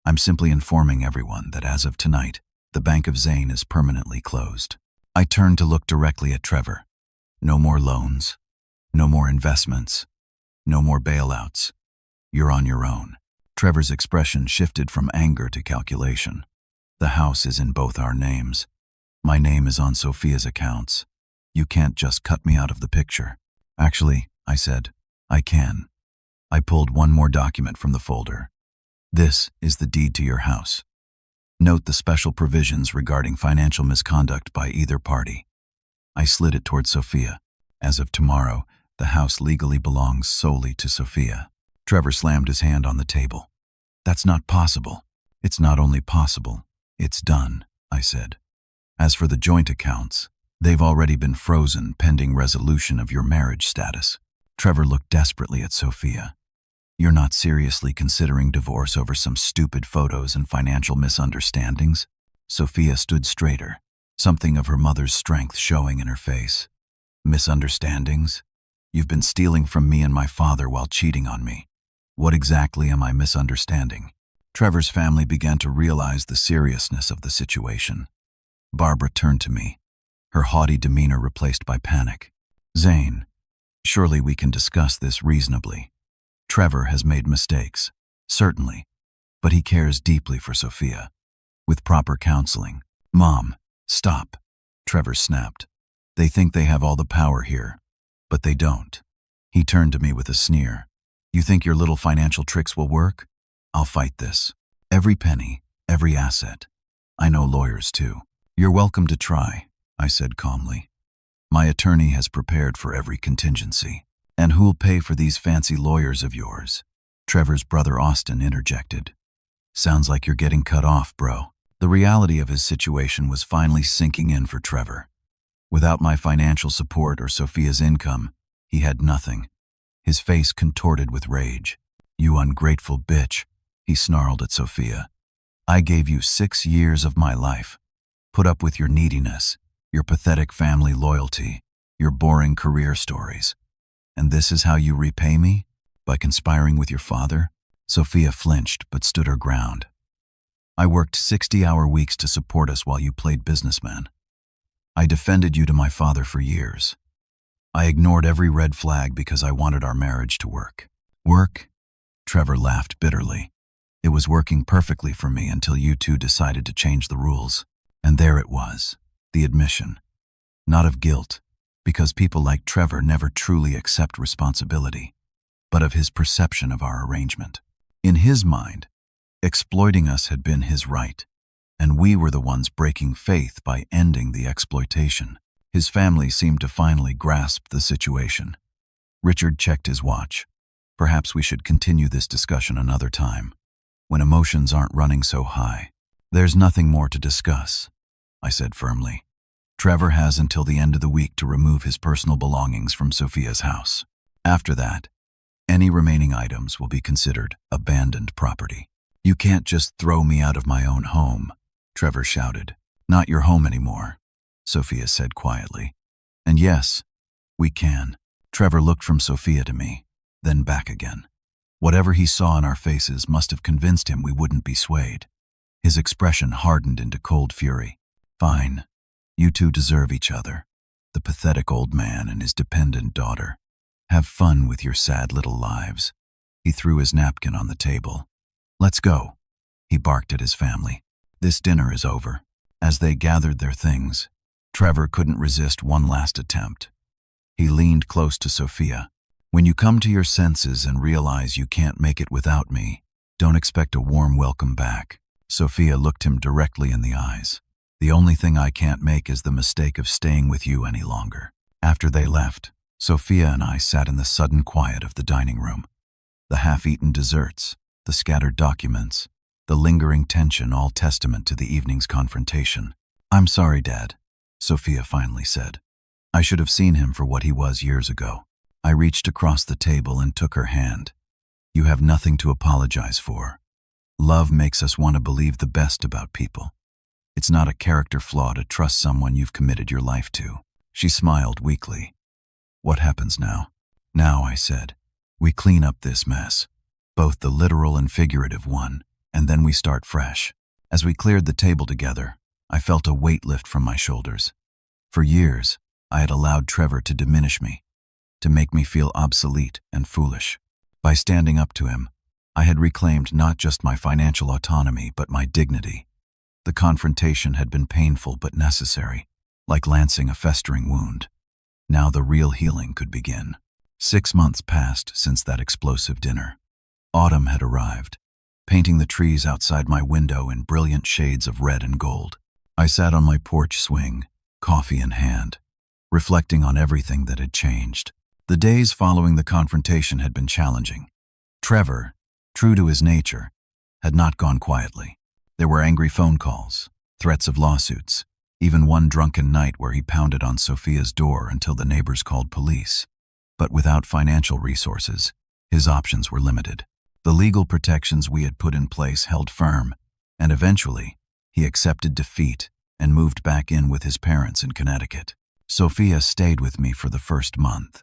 I'm simply informing everyone that as of tonight, the Bank of Zane is permanently closed. I turned to look directly at Trevor. No more loans. No more investments. No more bailouts. You're on your own. Trevor's expression shifted from anger to calculation. The house is in both our names. My name is on Sophia's accounts. You can't just cut me out of the picture. Actually, I said, I can. I pulled one more document from the folder. This is the deed to your house. Note the special provisions regarding financial misconduct by either party. I slid it toward Sophia. As of tomorrow, the house legally belongs solely to Sophia. Trevor slammed his hand on the table. That's not possible. It's not only possible, it's done, I said. As for the joint accounts, they've already been frozen pending resolution of your marriage status. Trevor looked desperately at Sophia. You're not seriously considering divorce over some stupid photos and financial misunderstandings? Sophia stood straighter, something of her mother's strength showing in her face. Misunderstandings? You've been stealing from me and my father while cheating on me. What exactly am I misunderstanding? Trevor's family began to realize the seriousness of the situation. Barbara turned to me, her haughty demeanor replaced by panic. Zane, surely we can discuss this reasonably. Trevor has made mistakes, certainly, but he cares deeply for Sophia. With proper counseling. Mom, stop, Trevor snapped. They think they have all the power here, but they don't. He turned to me with a sneer. You think your little financial tricks will work? I'll fight this. Every penny, every asset. I know lawyers too. You're welcome to try, I said calmly. My attorney has prepared for every contingency. And who'll pay for these fancy lawyers of yours? Trevor's brother Austin interjected. Sounds like you're getting cut off, bro. The reality of his situation was finally sinking in for Trevor. Without my financial support or Sophia's income, he had nothing. His face contorted with rage. You ungrateful bitch, he snarled at Sophia. I gave you 6 years of my life. Put up with your neediness, your pathetic family loyalty, your boring career stories. And this is how you repay me? By conspiring with your father? Sophia flinched but stood her ground. I worked 60-hour weeks to support us while you played businessman. I defended you to my father for years. I ignored every red flag because I wanted our marriage to work. Work? Trevor laughed bitterly. It was working perfectly for me until you two decided to change the rules. And there it was, the admission. Not of guilt, because people like Trevor never truly accept responsibility, but of his perception of our arrangement. In his mind, exploiting us had been his right, and we were the ones breaking faith by ending the exploitation. His family seemed to finally grasp the situation. Richard checked his watch. Perhaps we should continue this discussion another time, when emotions aren't running so high. There's nothing more to discuss, I said firmly. Trevor has until the end of the week to remove his personal belongings from Sophia's house. After that, any remaining items will be considered abandoned property. You can't just throw me out of my own home, Trevor shouted. Not your home anymore, Sophia said quietly. And yes, we can. Trevor looked from Sophia to me, then back again. Whatever he saw in our faces must have convinced him we wouldn't be swayed. His expression hardened into cold fury. Fine. You two deserve each other. The pathetic old man and his dependent daughter. Have fun with your sad little lives. He threw his napkin on the table. Let's go, he barked at his family. This dinner is over. As they gathered their things, Trevor couldn't resist one last attempt. He leaned close to Sophia. When you come to your senses and realize you can't make it without me, don't expect a warm welcome back. Sophia looked him directly in the eyes. The only thing I can't make is the mistake of staying with you any longer. After they left, Sophia and I sat in the sudden quiet of the dining room. The half-eaten desserts, the scattered documents, the lingering tension, all testament to the evening's confrontation. "I'm sorry, Dad," Sophia finally said. "I should have seen him for what he was years ago." I reached across the table and took her hand. "You have nothing to apologize for. Love makes us want to believe the best about people. It's not a character flaw to trust someone you've committed your life to." She smiled weakly. "What happens now?" "Now," I said, "we clean up this mess, both the literal and figurative one, and then we start fresh." As we cleared the table together, I felt a weight lift from my shoulders. For years, I had allowed Trevor to diminish me, to make me feel obsolete and foolish. By standing up to him, I had reclaimed not just my financial autonomy, but my dignity. The confrontation had been painful but necessary, like lancing a festering wound. Now the real healing could begin. 6 months passed since that explosive dinner. Autumn had arrived, painting the trees outside my window in brilliant shades of red and gold. I sat on my porch swing, coffee in hand, reflecting on everything that had changed. The days following the confrontation had been challenging. Trevor, true to his nature, had not gone quietly. There were angry phone calls, threats of lawsuits, even one drunken night where he pounded on Sophia's door until the neighbors called police. But without financial resources, his options were limited. The legal protections we had put in place held firm, and eventually, he accepted defeat and moved back in with his parents in Connecticut. Sophia stayed with me for the first month,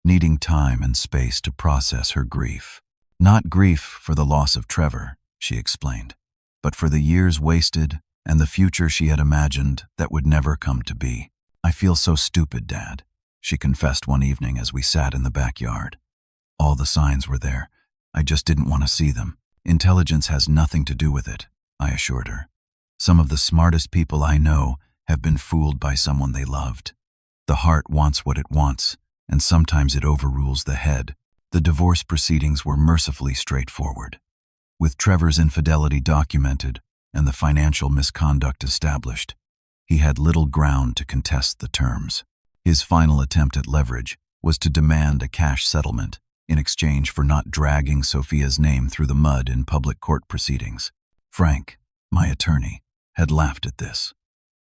needing time and space to process her grief. Not grief for the loss of Trevor, she explained, but for the years wasted and the future she had imagined that would never come to be. "I feel so stupid, Dad," she confessed one evening as we sat in the backyard. "All the signs were there. I just didn't want to see them." "Intelligence has nothing to do with it," I assured her. "Some of the smartest people I know have been fooled by someone they loved. The heart wants what it wants, and sometimes it overrules the head." The divorce proceedings were mercifully straightforward. With Trevor's infidelity documented and the financial misconduct established, he had little ground to contest the terms. His final attempt at leverage was to demand a cash settlement in exchange for not dragging Sophia's name through the mud in public court proceedings. Frank, my attorney, had laughed at this.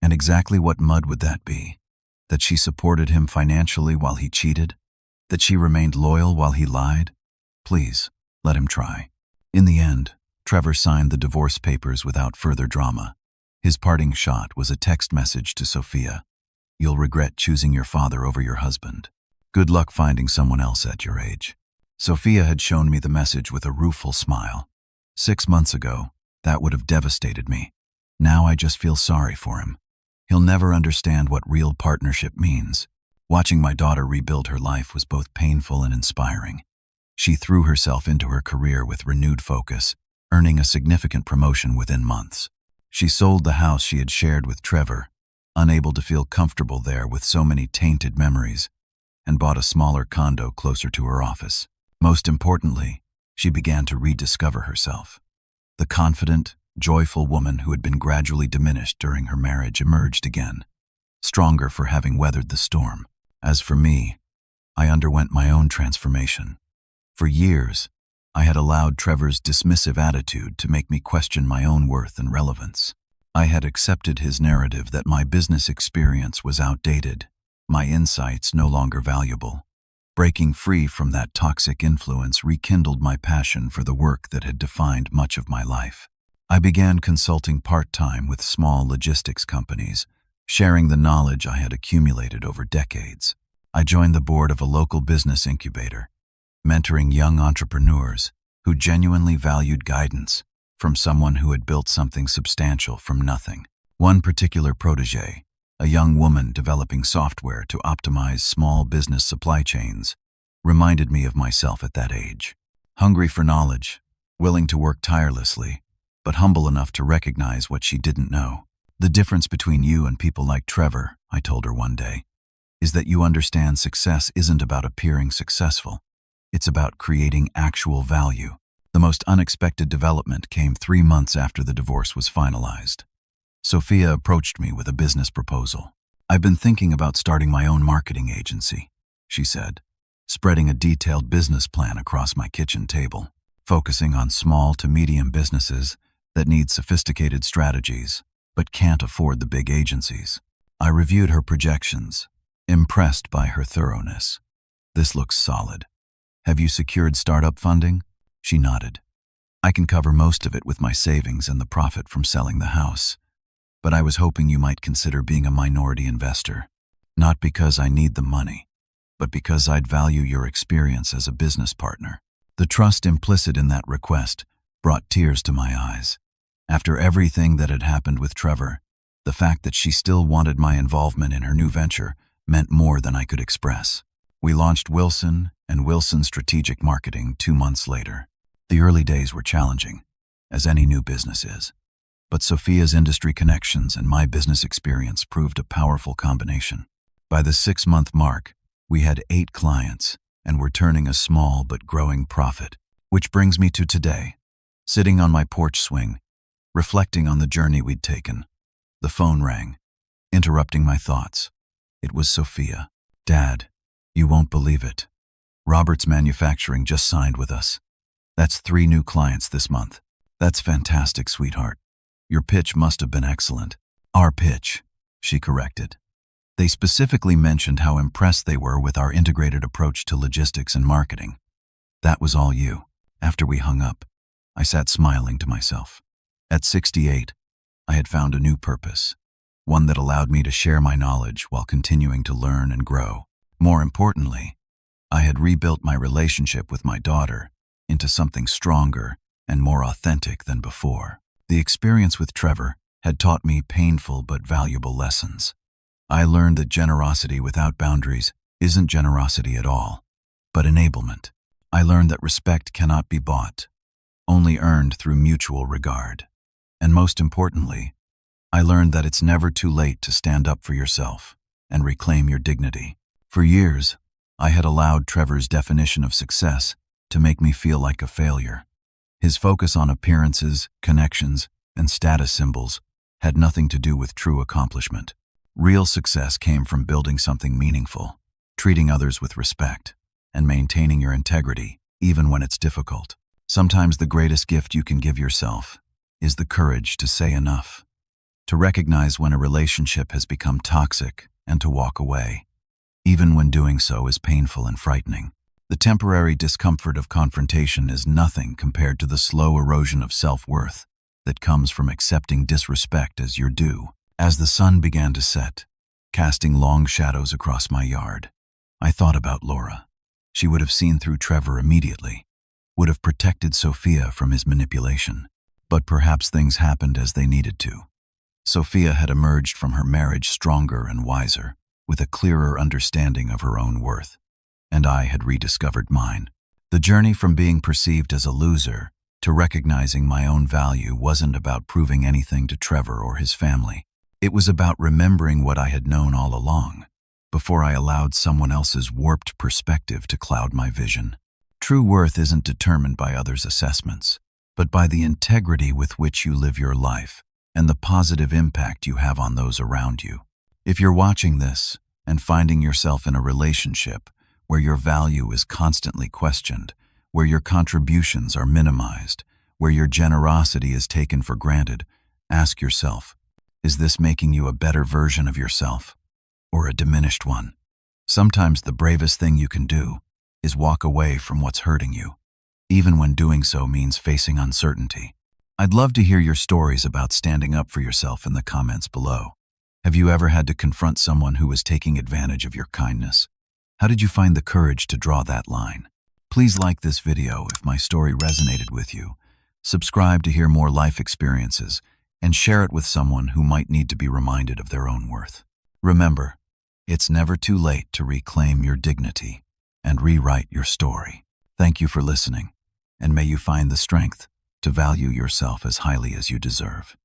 And exactly what mud would that be? That she supported him financially while he cheated? That she remained loyal while he lied? Please, let him try. In the end, Trevor signed the divorce papers without further drama. His parting shot was a text message to Sophia. "You'll regret choosing your father over your husband. Good luck finding someone else at your age." Sophia had shown me the message with a rueful smile. 6 months ago, that would have devastated me. Now I just feel sorry for him. He'll never understand what real partnership means. Watching my daughter rebuild her life was both painful and inspiring. She threw herself into her career with renewed focus, earning a significant promotion within months. She sold the house she had shared with Trevor, unable to feel comfortable there with so many tainted memories, and bought a smaller condo closer to her office. Most importantly, she began to rediscover herself. The confident, joyful woman who had been gradually diminished during her marriage emerged again, stronger for having weathered the storm. As for me, I underwent my own transformation. For years, I had allowed Trevor's dismissive attitude to make me question my own worth and relevance. I had accepted his narrative that my business experience was outdated, my insights no longer valuable. Breaking free from that toxic influence rekindled my passion for the work that had defined much of my life. I began consulting part-time with small logistics companies, sharing the knowledge I had accumulated over decades. I joined the board of a local business incubator, mentoring young entrepreneurs who genuinely valued guidance from someone who had built something substantial from nothing. One particular protege, a young woman developing software to optimize small business supply chains, reminded me of myself at that age. Hungry for knowledge, willing to work tirelessly, but humble enough to recognize what she didn't know. "The difference between you and people like Trevor," I told her one day, "is that you understand success isn't about appearing successful. It's about creating actual value." The most unexpected development came 3 months after the divorce was finalized. Sophia approached me with a business proposal. "I've been thinking about starting my own marketing agency," she said, spreading a detailed business plan across my kitchen table, focusing on small to medium businesses that need sophisticated strategies but can't afford the big agencies. I reviewed her projections, impressed by her thoroughness. "This looks solid. Have you secured startup funding?" She nodded. "I can cover most of it with my savings and the profit from selling the house. But I was hoping you might consider being a minority investor, not because I need the money, but because I'd value your experience as a business partner." The trust implicit in that request brought tears to my eyes. After everything that had happened with Trevor, the fact that she still wanted my involvement in her new venture meant more than I could express. We launched Wilson and Wilson Strategic Marketing 2 months later. The early days were challenging, as any new business is. But Sophia's industry connections and my business experience proved a powerful combination. By the 6-month mark, we had 8 clients and were turning a small but growing profit. Which brings me to today, sitting on my porch swing, reflecting on the journey we'd taken. The phone rang, interrupting my thoughts. It was Sophia. "Dad, you won't believe it. Roberts Manufacturing just signed with us. That's 3 new clients this month." "That's fantastic, sweetheart. Your pitch must have been excellent." "Our pitch," she corrected. They specifically mentioned how impressed they were with our integrated approach to logistics and marketing. "That was all you." After we hung up, I sat smiling to myself. At 68, I had found a new purpose, one that allowed me to share my knowledge while continuing to learn and grow. More importantly, I had rebuilt my relationship with my daughter into something stronger and more authentic than before. The experience with Trevor had taught me painful but valuable lessons. I learned that generosity without boundaries isn't generosity at all, but enablement. I learned that respect cannot be bought, only earned through mutual regard. And most importantly, I learned that it's never too late to stand up for yourself and reclaim your dignity. For years, I had allowed Trevor's definition of success to make me feel like a failure. His focus on appearances, connections, and status symbols had nothing to do with true accomplishment. Real success came from building something meaningful, treating others with respect, and maintaining your integrity even when it's difficult. Sometimes the greatest gift you can give yourself is the courage to say enough, to recognize when a relationship has become toxic and to walk away, even when doing so is painful and frightening. The temporary discomfort of confrontation is nothing compared to the slow erosion of self-worth that comes from accepting disrespect as your due. As the sun began to set, casting long shadows across my yard, I thought about Laura. She would have seen through Trevor immediately, would have protected Sophia from his manipulation. But perhaps things happened as they needed to. Sophia had emerged from her marriage stronger and wiser, with a clearer understanding of her own worth, and I had rediscovered mine. The journey from being perceived as a loser to recognizing my own value wasn't about proving anything to Trevor or his family. It was about remembering what I had known all along, before I allowed someone else's warped perspective to cloud my vision. True worth isn't determined by others' assessments, but by the integrity with which you live your life and the positive impact you have on those around you. If you're watching this and finding yourself in a relationship where your value is constantly questioned, where your contributions are minimized, where your generosity is taken for granted, ask yourself, is this making you a better version of yourself or a diminished one? Sometimes the bravest thing you can do is walk away from what's hurting you, even when doing so means facing uncertainty. I'd love to hear your stories about standing up for yourself in the comments below. Have you ever had to confront someone who was taking advantage of your kindness? How did you find the courage to draw that line? Please like this video if my story resonated with you. Subscribe to hear more life experiences and share it with someone who might need to be reminded of their own worth. Remember, it's never too late to reclaim your dignity and rewrite your story. Thank you for listening, and may you find the strength to value yourself as highly as you deserve.